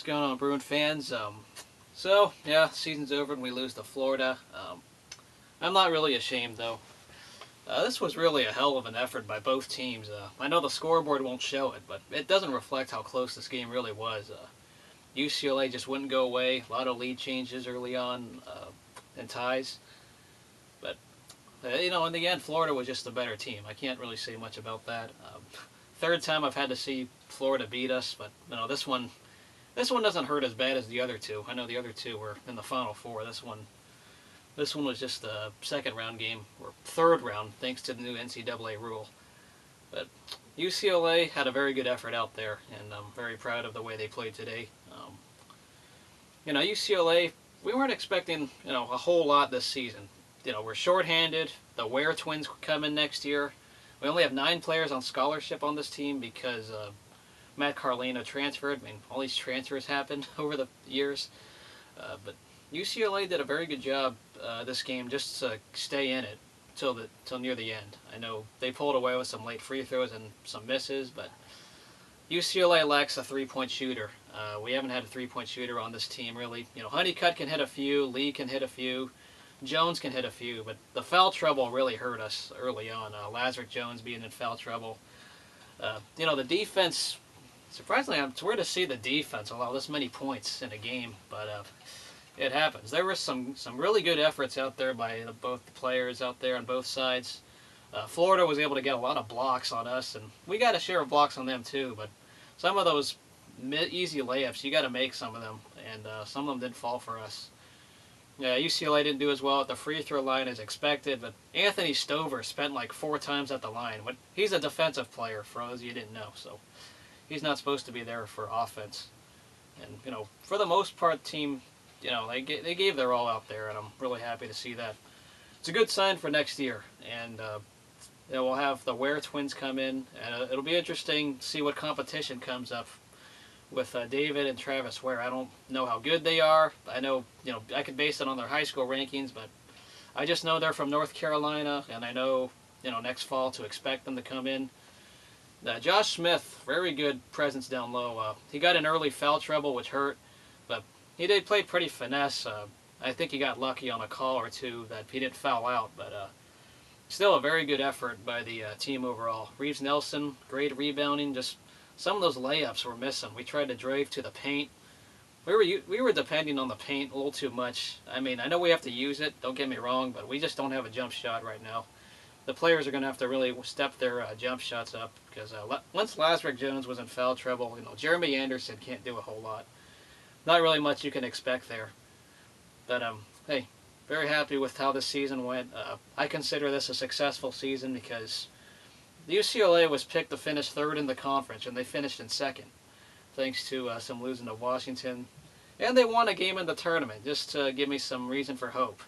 What's going on, Bruin fans? Yeah, season's over and we lose to Florida. I'm not really ashamed, though. This was really a hell of an effort by both teams. I know the scoreboard won't show it, but it doesn't reflect how close this game really was. UCLA just wouldn't go away. A lot of lead changes early on and ties. But, in the end, Florida was just a better team. I can't really say much about that. Third time I've had to see Florida beat us, but, this one doesn't hurt as bad as the other two. I know the other two were in the Final Four. This one was just a second round game, or third round, thanks to the new NCAA rule. But UCLA had a very good effort out there, and I'm very proud of the way they played today. UCLA, we weren't expecting, a whole lot this season. We're shorthanded. The Ware twins come in next year. We only have 9 players on scholarship on this team because Matt Carlino transferred. I mean, all these transfers happened over the years. But UCLA did a very good job this game just to stay in it till near the end. I know they pulled away with some late free throws and some misses, but UCLA lacks a three-point shooter. We haven't had a three-point shooter on this team, really. Honeycutt can hit a few, Lee can hit a few, Jones can hit a few, but the foul trouble really hurt us early on. Lazarick Jones being in foul trouble. The defense, surprisingly, it's weird to see the defense allow this many points in a game, but it happens. There were some really good efforts out there by both the players out there on both sides. Florida was able to get a lot of blocks on us, and we got a share of blocks on them too, but some of those easy layups, you got to make some of them, and some of them did fall for us. Yeah, UCLA didn't do as well at the free throw line as expected, but Anthony Stover spent like 4 times at the line. But he's a defensive player, for those of you didn't know, so he's not supposed to be there for offense. And, for the most part, team, they gave their all out there, and I'm really happy to see that. It's a good sign for next year, and we'll have the Ware twins come in, and it'll be interesting to see what competition comes up with David and Travis Ware. I don't know how good they are. I know, I could base it on their high school rankings, but I just know they're from North Carolina, and I know, next fall to expect them to come in. Josh Smith, very good presence down low. He got in early foul trouble, which hurt, but he did play pretty finesse. I think he got lucky on a call or two that he didn't foul out, but still a very good effort by the team overall. Reeves Nelson, great rebounding, just some of those layups were missing. We tried to drive to the paint. We were depending on the paint a little too much. I mean, I know we have to use it, don't get me wrong, but we just don't have a jump shot right now. The players are going to have to really step their jump shots up because once Lazarick Jones was in foul trouble, Jeremy Anderson can't do a whole lot. Not really much you can expect there. But, hey, very happy with how this season went. I consider this a successful season because UCLA was picked to finish 3rd in the conference, and they finished in 2nd, thanks to some losing to Washington. And they won a game in the tournament, just to give me some reason for hope,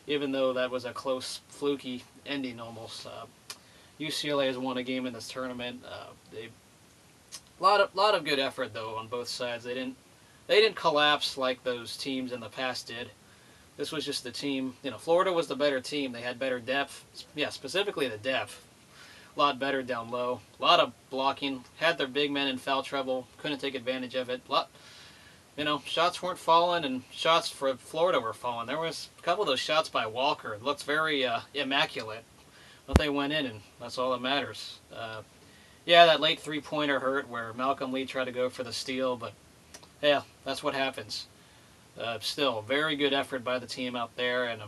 even though that was a close, fluky ending almost. UCLA has won a game in this tournament. Lot of good effort, though, on both sides. They didn't collapse like those teams in the past did. This was just the team. Florida was the better team. They had better depth. Yeah, specifically the depth. A lot better down low. A lot of blocking. Had their big men in foul trouble. Couldn't take advantage of it. Shots weren't falling, and shots for Florida were falling. There was a couple of those shots by Walker. It looked very immaculate. But they went in, and that's all that matters. Yeah, that late three-pointer hurt where Malcolm Lee tried to go for the steal, but yeah, that's what happens. Still, very good effort by the team out there, and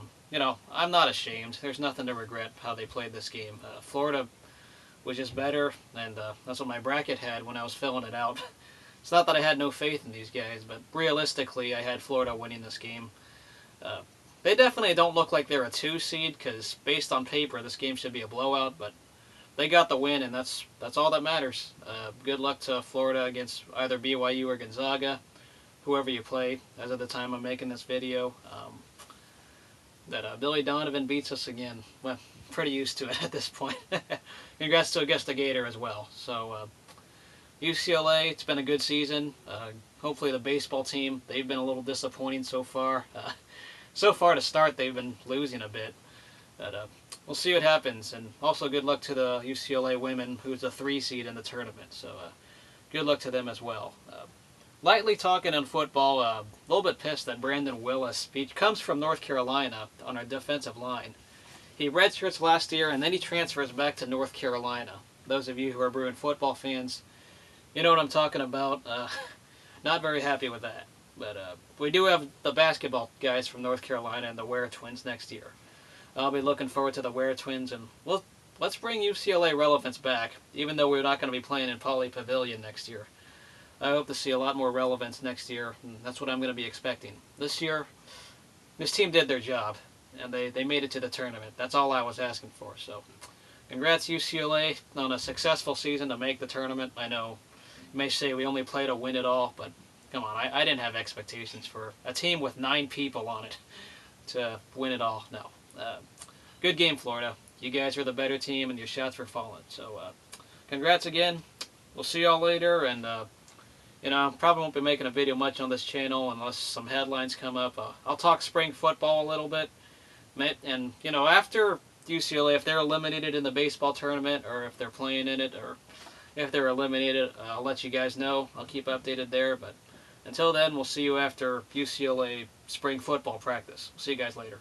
I'm not ashamed. There's nothing to regret how they played this game. Florida was just better, and that's what my bracket had when I was filling it out. It's not that I had no faith in these guys, but realistically, I had Florida winning this game. They definitely don't look like they're a 2 seed, because based on paper, this game should be a blowout, but they got the win, and that's all that matters. Good luck to Florida against either BYU or Gonzaga, whoever you play, as of the time I'm making this video. Billy Donovan beats us again. Well, pretty used to it at this point. Congrats to Augusta Gator as well. So UCLA, it's been a good season. Hopefully the baseball team, they've been a little disappointing so far. So far to start, they've been losing a bit. But we'll see what happens. And also good luck to the UCLA women, who's a 3 seed in the tournament. So good luck to them as well. lightly talking on football, a little bit pissed that Brandon Willis, he comes from North Carolina on our defensive line. He redshirts last year, and then he transfers back to North Carolina. Those of you who are Bruin football fans, you know what I'm talking about. Not very happy with that. But we do have the basketball guys from North Carolina and the Ware Twins next year. I'll be looking forward to the Ware Twins, and let's bring UCLA relevance back, even though we're not going to be playing in Pauley Pavilion next year. I hope to see a lot more relevance next year, and that's what I'm going to be expecting. This year, this team did their job, and they made it to the tournament. That's all I was asking for. So, congrats UCLA on a successful season to make the tournament. I know you may say we only played to win it all, but come on, I didn't have expectations for a team with 9 people on it to win it all. No. Good game, Florida. You guys are the better team, and your shots were falling. So, congrats again. We'll see y'all later, and probably won't be making a video much on this channel unless some headlines come up. I'll talk spring football a little bit, and after UCLA, if they're eliminated in the baseball tournament, or if they're playing in it, or if they're eliminated, I'll let you guys know. I'll keep updated there, but until then, we'll see you after UCLA spring football practice. See you guys later.